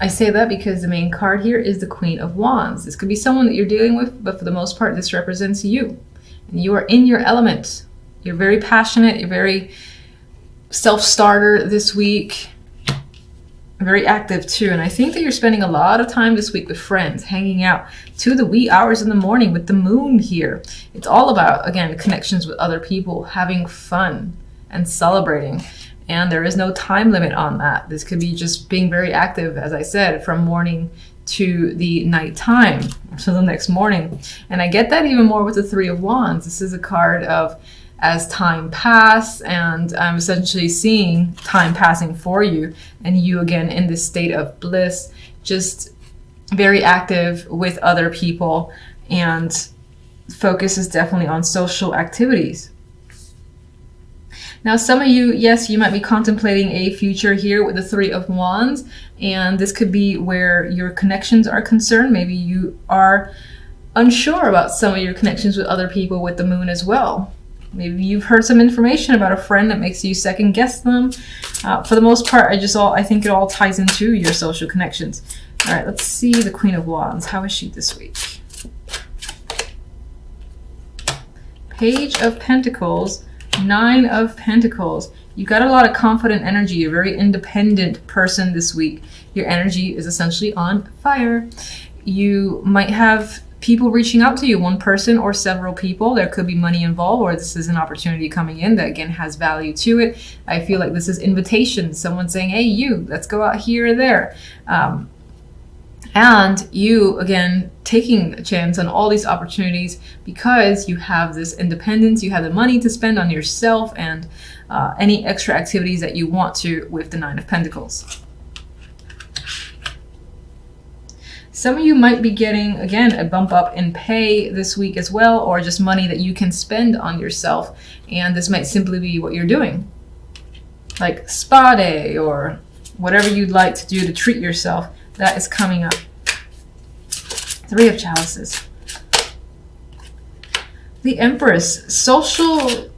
I say that because the main card here is the Queen of Wands. This could be someone that you're dealing with, but for the most part, this represents you. And you are in your element. You're very passionate. You're very self-starter this week. Very active too. And I think that you're spending a lot of time this week with friends, hanging out to the wee hours in the morning with the moon here. It's all about, again, connections with other people, having fun and celebrating. And there is no time limit on that. This could be just being very active, as I said, from morning to the nighttime, so the next morning. And I get that even more with the Three of Wands. This is a card of as time pass, and I'm essentially seeing time passing for you, and you again in this state of bliss, just very active with other people, and focus is definitely on social activities. Now, some of you, yes, you might be contemplating a future here with the Three of Wands, and this could be where your connections are concerned. Maybe you are unsure about some of your connections with other people with the moon as well. Maybe you've heard some information about a friend that makes you second guess them. For the most part, I think it all ties into your social connections. All right, let's see the Queen of Wands. How is she this week? Page of Pentacles, Nine of Pentacles. You got a lot of confident energy. You're a very independent person this week. Your energy is essentially on fire. You might have people reaching out to you, one person or several people. There could be money involved, or this is an opportunity coming in that again has value to it. I feel like this is invitation. Someone saying, hey, you, let's go out here or there. And you, again, taking a chance on all these opportunities because you have this independence, you have the money to spend on yourself and any extra activities that you want to with the Nine of Pentacles. Some of you might be getting, again, a bump up in pay this week as well, or just money that you can spend on yourself. And this might simply be what you're doing, like spa day or whatever you'd like to do to treat yourself. That is coming up. Three of Chalices. The Empress. Social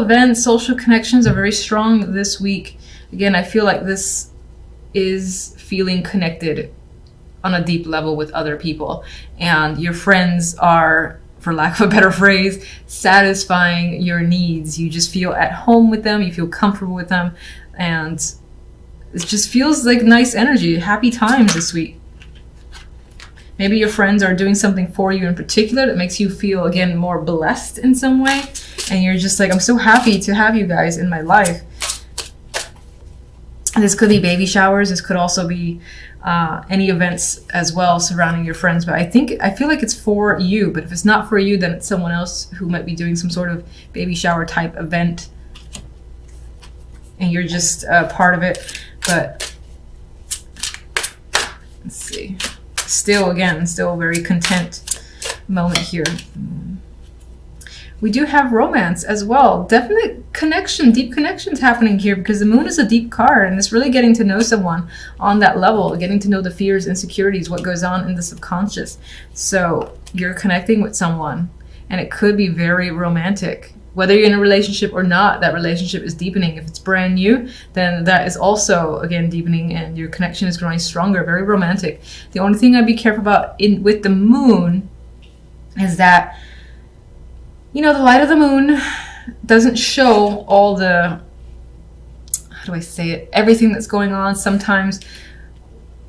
events, social connections are very strong this week. Again, I feel like this is feeling connected on a deep level with other people, and your friends are, for lack of a better phrase, satisfying your needs. You just feel at home with them, you feel comfortable with them, and it just feels like nice energy, happy times this week. Maybe your friends are doing something for you in particular that makes you feel, again, more blessed in some way, and you're just like, I'm so happy to have you guys in my life. This could be baby showers. This could also be any events as well surrounding your friends. But I feel like it's for you. But if it's not for you, then it's someone else who might be doing some sort of baby shower type event, and you're just part of it. But let's see. Still a very content moment here. We do have romance as well. Definite connection, deep connections happening here because the moon is a deep card, and it's really getting to know someone on that level, getting to know the fears, insecurities, what goes on in the subconscious. So you're connecting with someone, and it could be very romantic. Whether you're in a relationship or not, that relationship is deepening. If it's brand new, then that is also, again, deepening, and your connection is growing stronger, very romantic. The only thing I'd be careful about with the moon is that, you know, the light of the moon doesn't show all the, how do I say it, everything that's going on. Sometimes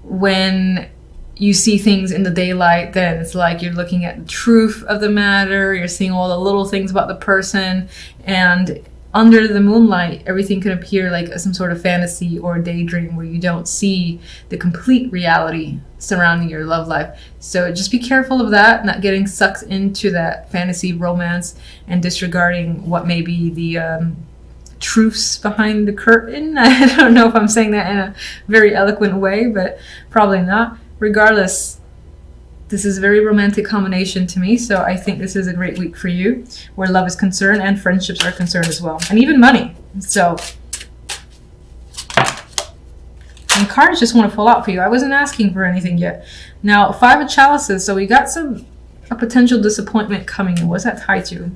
when you see things in the daylight, then it's like you're looking at the truth of the matter, you're seeing all the little things about the person, and under the moonlight, everything can appear like some sort of fantasy or daydream where you don't see the complete reality surrounding your love life. So just be careful of that, not getting sucked into that fantasy romance and disregarding what may be the truths behind the curtain. I don't know if I'm saying that in a very eloquent way, but probably not. Regardless, this is a very romantic combination to me, so I think this is a great week for you, where love is concerned and friendships are concerned as well, and even money. So, and cards just want to pull out for you. I wasn't asking for anything yet. Now, Five of Chalices, so we got a potential disappointment coming in. What's that tied to?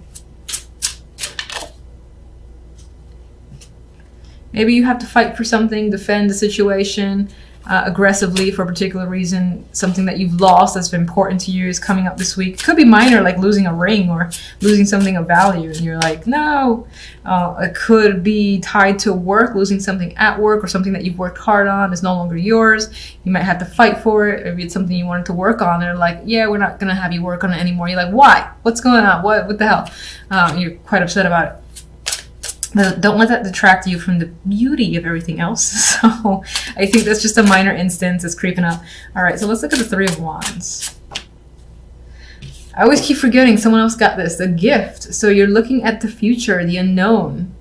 Maybe you have to fight for something, defend the situation, aggressively for a particular reason. Something that you've lost that's been important to you is coming up this week. It could be minor, like losing a ring or losing something of value, and you're like, no. It could be tied to work, losing something at work, or something that you've worked hard on is no longer yours. You might have to fight for it. Maybe it's something you wanted to work on. They're like, yeah, we're not going to have you work on it anymore. You're like, why? What's going on? What the hell? You're quite upset about it. But don't let that detract you from the beauty of everything else. So I think that's just a minor instance. It's creeping up. All right, so let's look at the Three of Wands. I always keep forgetting someone else got this. The Gift. So you're looking at the future, the unknown.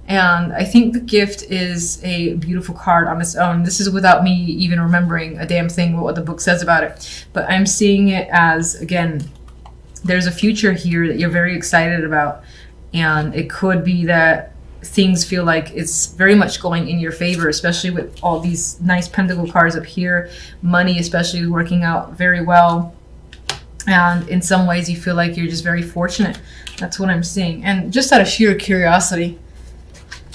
And I think the Gift is a beautiful card on its own. This is without me even remembering a damn thing what the book says about it. But I'm seeing it as, again, there's a future here that you're very excited about. And it could be that things feel like it's very much going in your favor, especially with all these nice pentacle cards up here. Money especially is working out very well. And in some ways you feel like you're just very fortunate. That's what I'm seeing. And just out of sheer curiosity,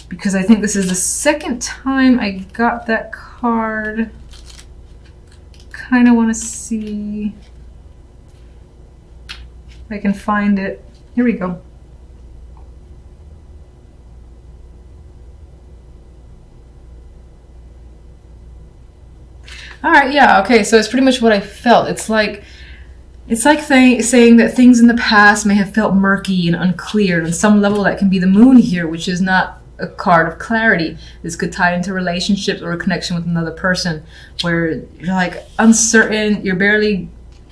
because I think this is the second time I got that card. Kind of want to see if I can find it. Here we go. All right, yeah, okay, so it's pretty much what I felt. It's like saying that things in the past may have felt murky and unclear. On some level, that can be the Moon here, which is not a card of clarity. This could tie into relationships or a connection with another person, where you're like uncertain, you're barely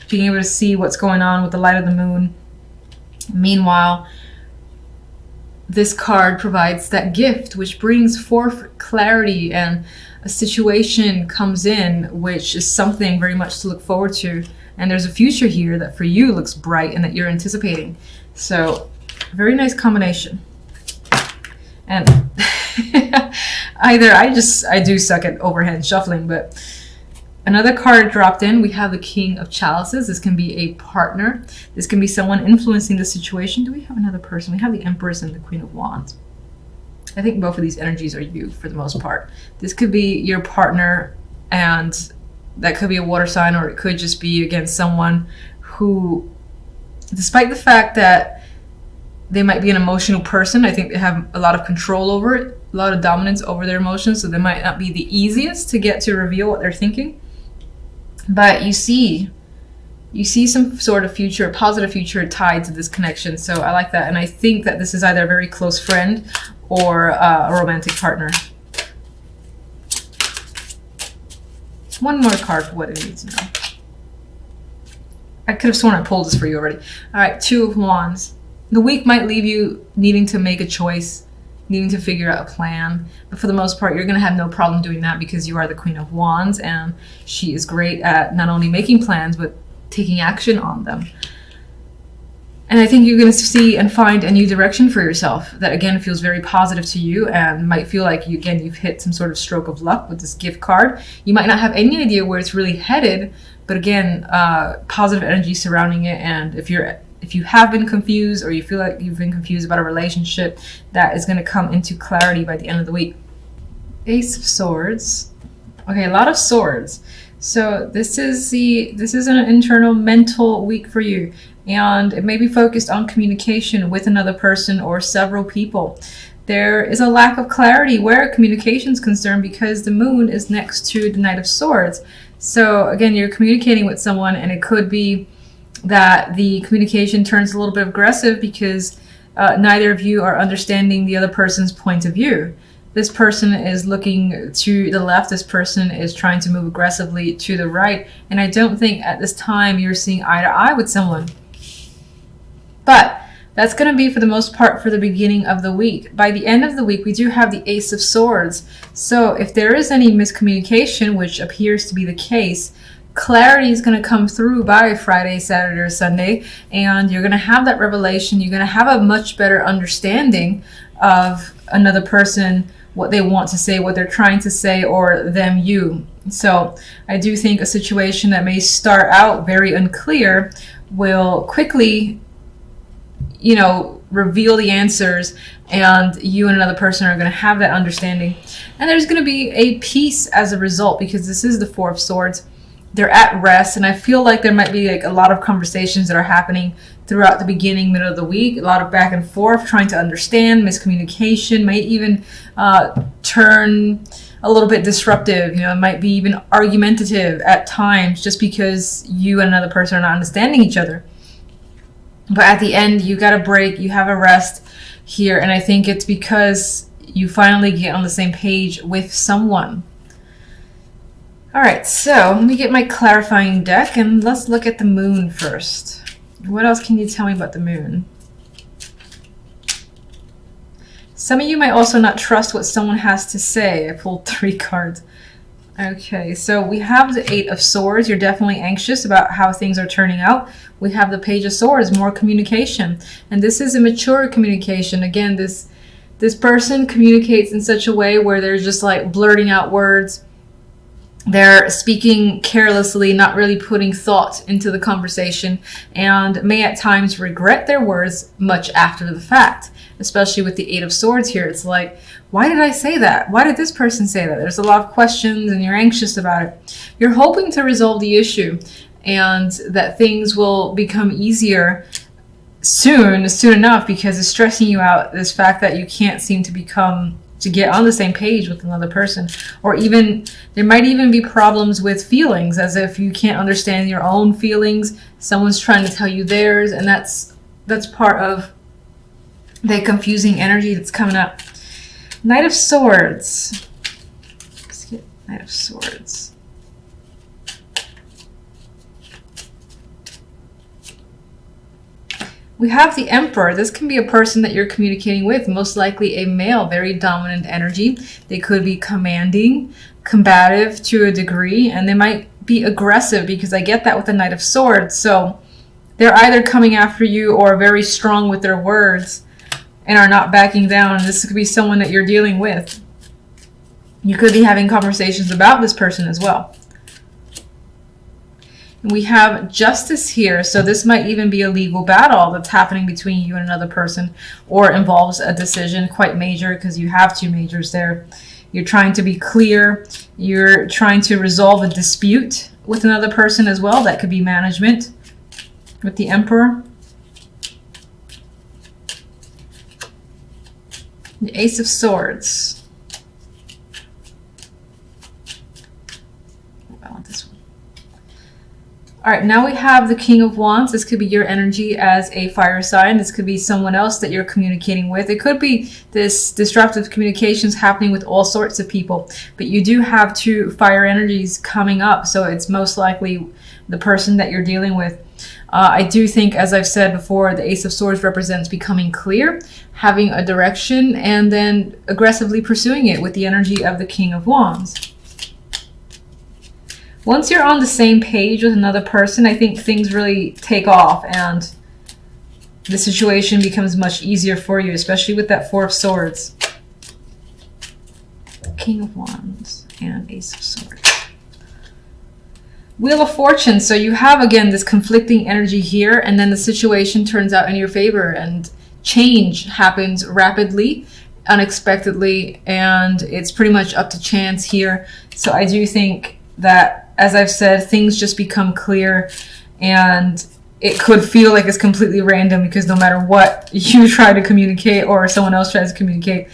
being able to see what's going on with the light of the moon. Meanwhile, this card provides that gift, which brings forth clarity, and a situation comes in, which is something very much to look forward to. And there's a future here that for you looks bright and that you're anticipating. So, very nice combination. And either I do suck at overhand shuffling, but another card dropped in. We have the King of Chalices. This can be a partner. This can be someone influencing the situation. Do we have another person? We have the Empress and the Queen of Wands. I think both of these energies are you for the most part. This could be your partner, and that could be a water sign, or it could just be, again, someone who, despite the fact that they might be an emotional person, I think they have a lot of control over it, a lot of dominance over their emotions, so they might not be the easiest to get to reveal what they're thinking. But you see some sort of future, a positive future tied to this connection. So I like that. And I think that this is either a very close friend or a romantic partner. One more card for what it needs now. I could have sworn I pulled this for you already. All right, Two of Wands. The week might leave you needing to make a choice, needing to figure out a plan. But for the most part, you're going to have no problem doing that because you are the Queen of Wands, and she is great at not only making plans, but taking action on them. And I think you're going to see and find a new direction for yourself that, again, feels very positive to you and might feel like, you've hit some sort of stroke of luck with this gift card. You might not have any idea where it's really headed, but again, positive energy surrounding it. And if you have been confused, or you feel like you've been confused about a relationship, that is going to come into clarity by the end of the week. Ace of Swords. Okay, a lot of swords. So this is an internal mental week for you, and it may be focused on communication with another person or several people. There is a lack of clarity where communication is concerned because the moon is next to the Knight of Swords. So again, you're communicating with someone, and it could be that the communication turns a little bit aggressive because neither of you are understanding the other person's point of view. This person is looking to the left, this person is trying to move aggressively to the right, and I don't think at this time you're seeing eye to eye with someone. But that's going to be, for the most part, for the beginning of the week. By the end of the week, we do have the Ace of Swords. So if there is any miscommunication, which appears to be the case, clarity is going to come through by Friday, Saturday, or Sunday, and you're going to have that revelation. You're going to have a much better understanding of another person, what they want to say, what they're trying to say, or them, you. So I do think a situation that may start out very unclear will quickly, you know, reveal the answers, and you and another person are going to have that understanding. And there's going to be a peace as a result, because this is the Four of Swords. They're at rest, and I feel like there might be like a lot of conversations that are happening throughout the beginning, middle of the week, a lot of back and forth, trying to understand, miscommunication, might even turn a little bit disruptive, you know, it might be even argumentative at times, just because you and another person are not understanding each other. But at the end, you got a break, you have a rest here, and I think it's because you finally get on the same page with someone. All right, so let me get my clarifying deck, and let's look at the moon first. What else can you tell me about the moon? Some of you might also not trust what someone has to say. I pulled 3 cards. Okay, so we have the 8 of Swords. You're definitely anxious about how things are turning out. We have the Page of Swords, more communication. And this is a mature communication. Again, this person communicates in such a way where they're just like blurting out words. They're speaking carelessly, not really putting thought into the conversation, and may at times regret their words much after the fact, especially with the 8 of Swords here. It's like, why did I say that? Why did this person say that? There's a lot of questions and you're anxious about it. You're hoping to resolve the issue and that things will become easier soon enough, because it's stressing you out, this fact that you can't seem to get on the same page with another person. Or even, there might even be problems with feelings, as if you can't understand your own feelings. Someone's trying to tell you theirs, and that's part of the confusing energy that's coming up. Knight of Swords. Let's get Knight of Swords. We have the Emperor. This can be a person that you're communicating with, most likely a male, very dominant energy. They could be commanding, combative to a degree, and they might be aggressive, because I get that with the Knight of Swords. So they're either coming after you or very strong with their words and are not backing down. This could be someone that you're dealing with. You could be having conversations about this person as well. We have Justice here, so this might even be a legal battle that's happening between you and another person, or involves a decision quite major, because you have 2 majors there. You're trying to be clear. You're trying to resolve a dispute with another person as well. That could be management with the Emperor. The Ace of Swords. I want this one. All right, now we have the King of Wands. This could be your energy as a fire sign. This could be someone else that you're communicating with. It could be this disruptive communications happening with all sorts of people. But you do have 2 fire energies coming up, so it's most likely the person that you're dealing with. I do think, as I've said before, the Ace of Swords represents becoming clear, having a direction, and then aggressively pursuing it with the energy of the King of Wands. Once you're on the same page with another person, I think things really take off and the situation becomes much easier for you, especially with that 4 of Swords. King of Wands and Ace of Swords. Wheel of Fortune. So you have, again, this conflicting energy here, and then the situation turns out in your favor, and change happens rapidly, unexpectedly, and it's pretty much up to chance here. So I do think that, as I've said, things just become clear, and it could feel like it's completely random, because no matter what you try to communicate or someone else tries to communicate,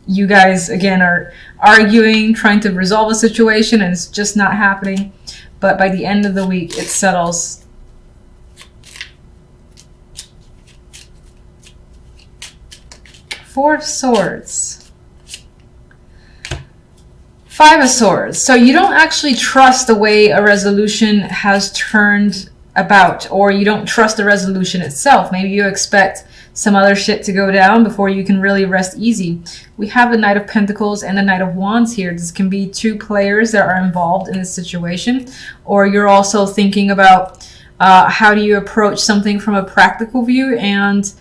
you guys, again, are arguing, trying to resolve a situation, and it's just not happening. But by the end of the week, it settles. Four of Swords. 5 of Swords. So you don't actually trust the way a resolution has turned about, or you don't trust the resolution itself. Maybe you expect some other shit to go down before you can really rest easy. We have the Knight of Pentacles and the Knight of Wands here. This can be 2 players that are involved in this situation, or you're also thinking about how do you approach something from a practical view, and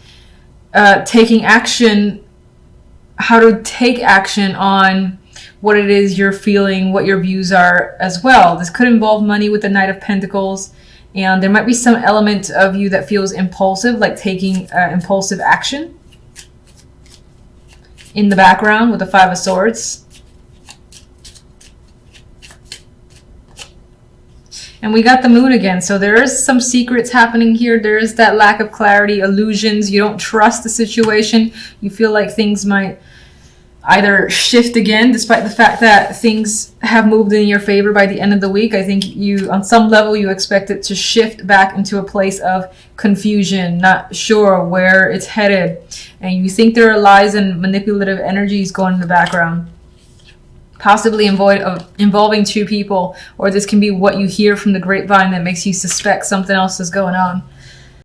taking action, how to take action on what it is you're feeling, what your views are as well. This could involve money with the Knight of Pentacles, And there might be some element of you that feels impulsive, like taking impulsive action in the background with the Five of Swords. And we got the moon again. So there is some secrets happening here. There is that lack of clarity, illusions. You don't trust the situation. You feel like things might either shift again, despite the fact that things have moved in your favor by the end of the week. I think you, on some level, you expect it to shift back into a place of confusion, not sure where it's headed. And you think there are lies and manipulative energies going in the background, possibly involving two people, or this can be what you hear from the grapevine that makes you suspect something else is going on.